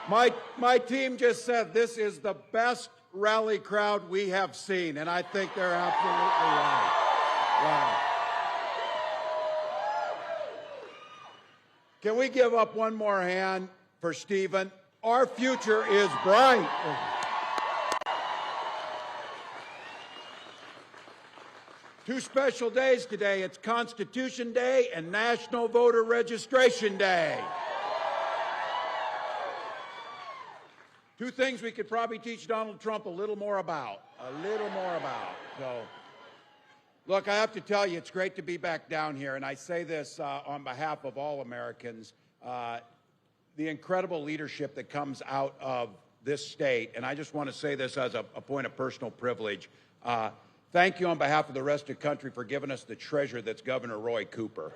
My team just said this is the best rally crowd we have seen, and I think they're absolutely right. Wow. Can we give up one more hand for Stephen? Our future is bright. Two special days today. It's Constitution Day and National Voter Registration Day. Two things we could probably teach Donald Trump a little more about. So, look, I have to tell you, it's great to be back down here, and I say this on behalf of all Americans. The incredible leadership that comes out of this state, and I just want to say this as a point of personal privilege. Thank you on behalf of the rest of the country for giving us the treasure that's Governor Roy Cooper.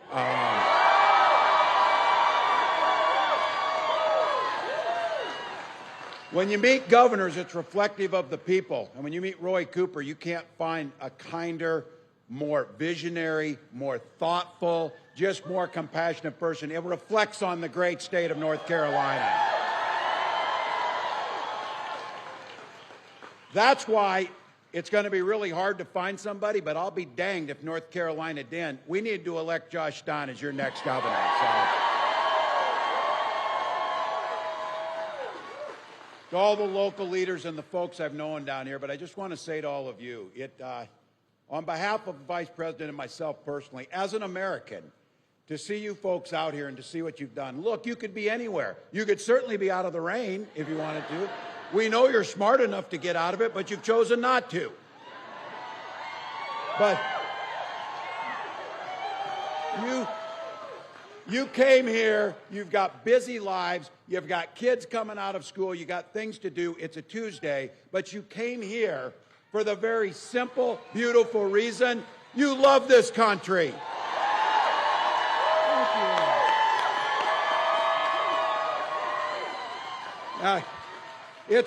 When you meet governors, it's reflective of the people. And when you meet Roy Cooper, you can't find a kinder, more visionary, more thoughtful, just more compassionate person. It reflects on the great state of North Carolina. That's why it's going to be really hard to find somebody, but I'll be danged if North Carolina didn't. We need to elect Josh Stein as your next governor. To all the local leaders and the folks I've known down here, but I just want to say to all of you, on behalf of the Vice President and myself personally, as an American, to see you folks out here and to see what you've done. Look, you could be anywhere. You could certainly be out of the rain if you wanted to. We know you're smart enough to get out of it, but you've chosen not to. But you came here, you've got busy lives, you've got kids coming out of school, you got things to do, it's a Tuesday, but you came here for the very simple, beautiful reason you love this country. Thank you.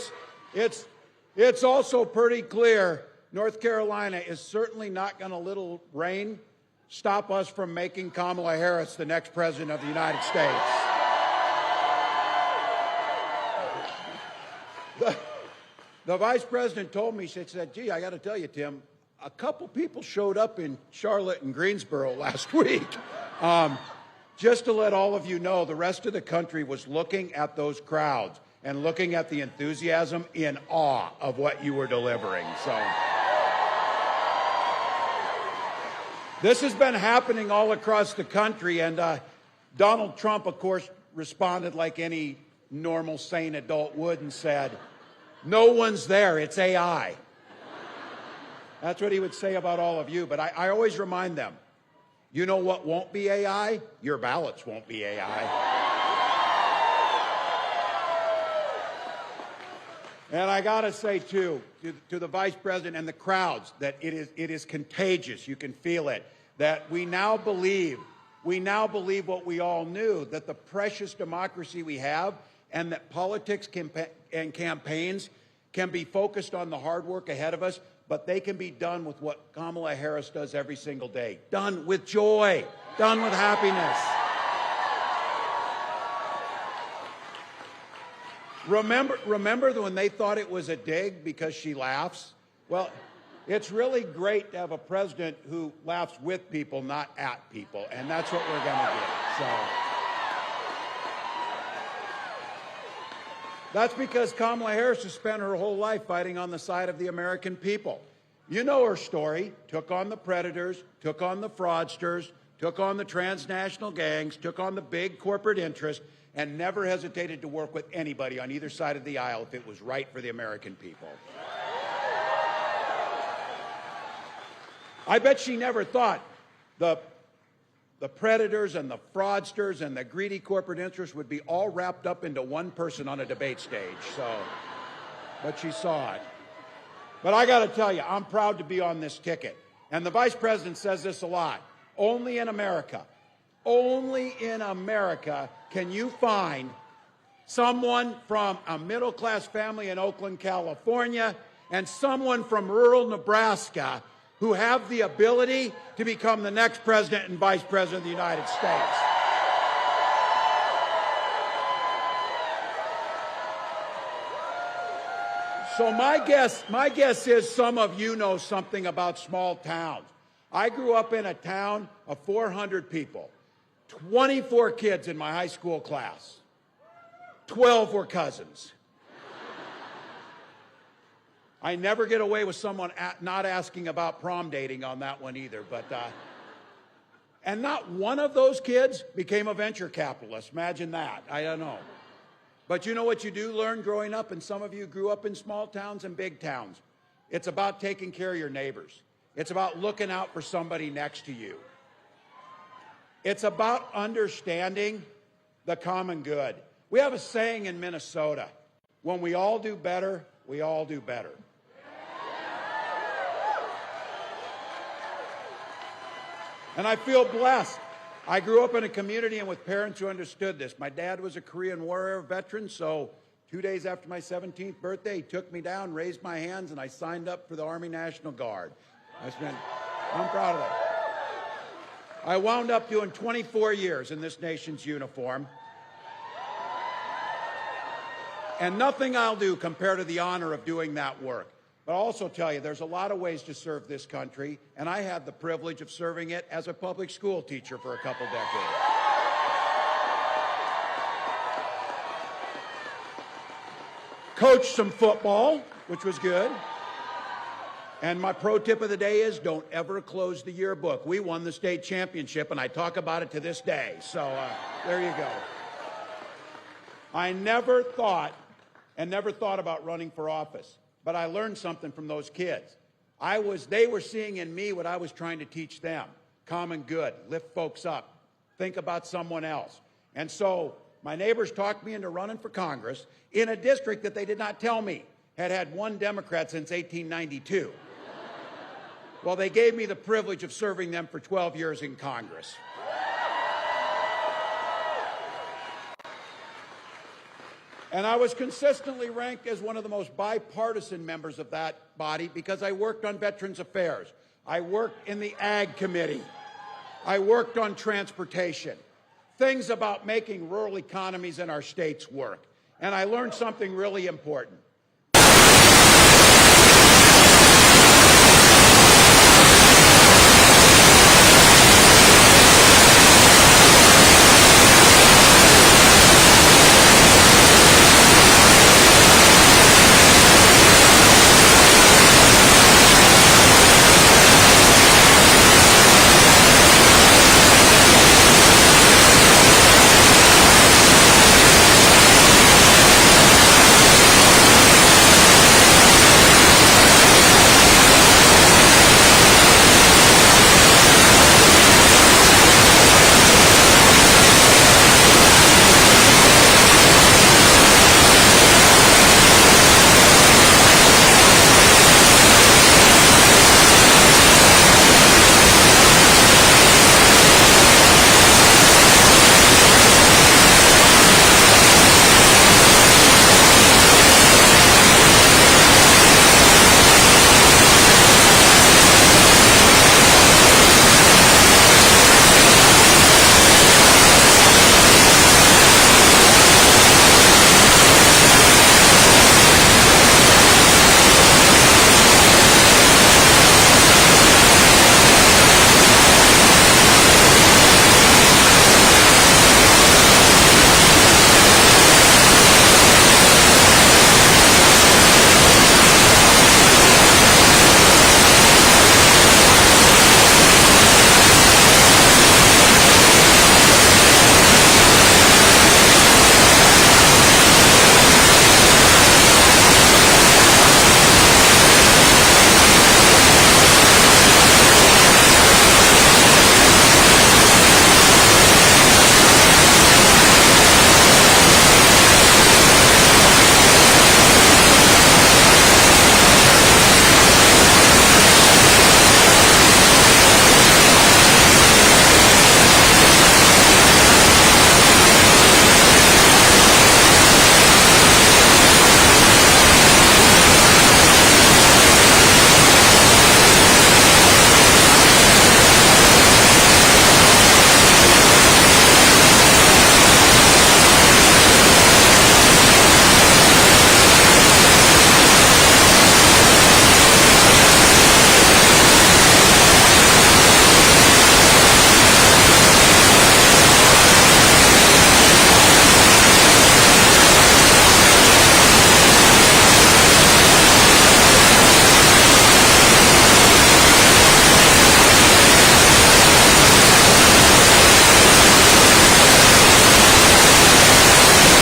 It's also pretty clear North Carolina is certainly not going to little rain stop us from making Kamala Harris the next president of the United States. The vice president told me, she said, gee, I got to tell you, Tim, a couple people showed up in Charlotte and Greensboro last week. Just to let all of you know, the rest of the country was looking at those crowds and looking at the enthusiasm in awe of what you were delivering. So this has been happening all across the country, and Donald Trump, of course, responded like any normal, sane adult would and said, no one's there, it's AI. That's what he would say about all of you, but I always remind them, you know what won't be AI? Your ballots won't be AI. And I got to say, too, to the Vice President and the crowds, that it is contagious. You can feel it. That we now believe what we all knew, that the precious democracy we have and that politics and campaigns can be focused on the hard work ahead of us, but they can be done with what Kamala Harris does every single day. Done with joy. Done with happiness. Remember when they thought it was a dig because she laughs? Well, it's really great to have a president who laughs with people, not at people, and that's what we're going to do. So that's because Kamala Harris has spent her whole life fighting on the side of the American people. You know her story. Took on the predators, took on the fraudsters, took on the transnational gangs, took on the big corporate interests, and never hesitated to work with anybody on either side of the aisle if it was right for the American people. I bet she never thought the predators and the fraudsters and the greedy corporate interests would be all wrapped up into one person on a debate stage. But she saw it. But I got to tell you, I'm proud to be on this ticket. And the Vice President says this a lot. Only in America can you find someone from a middle-class family in Oakland, California, and someone from rural Nebraska who have the ability to become the next president and vice president of the United States. So my guess is some of you know something about small towns. I grew up in a town of 400 people, 24 kids in my high school class, 12 were cousins. I never get away with someone not asking about prom dating on that one either, and not one of those kids became a venture capitalist. Imagine that. I don't know. But you know what you do learn growing up, and some of you grew up in small towns and big towns. It's about taking care of your neighbors. It's about looking out for somebody next to you. It's about understanding the common good. We have a saying in Minnesota, when we all do better, we all do better. And I feel blessed. I grew up in a community and with parents who understood this. My dad was a Korean War veteran, so 2 days after my 17th birthday, he took me down, raised my hands, and I signed up for the Army National Guard. I'm proud of that. I wound up doing 24 years in this nation's uniform. And nothing I'll do compare to the honor of doing that work. But I'll also tell you, there's a lot of ways to serve this country, and I had the privilege of serving it as a public school teacher for a couple decades. Coached some football, which was good. And my pro tip of the day is don't ever close the yearbook. We won the state championship, and I talk about it to this day. So there you go. I never thought about running for office. But I learned something from those kids. They were seeing in me what I was trying to teach them. Common good, lift folks up, think about someone else. And so my neighbors talked me into running for Congress in a district that they did not tell me had one Democrat since 1892. Well, they gave me the privilege of serving them for 12 years in Congress. And I was consistently ranked as one of the most bipartisan members of that body because I worked on Veterans Affairs. I worked in the Ag Committee. I worked on transportation, things about making rural economies in our states work. And I learned something really important.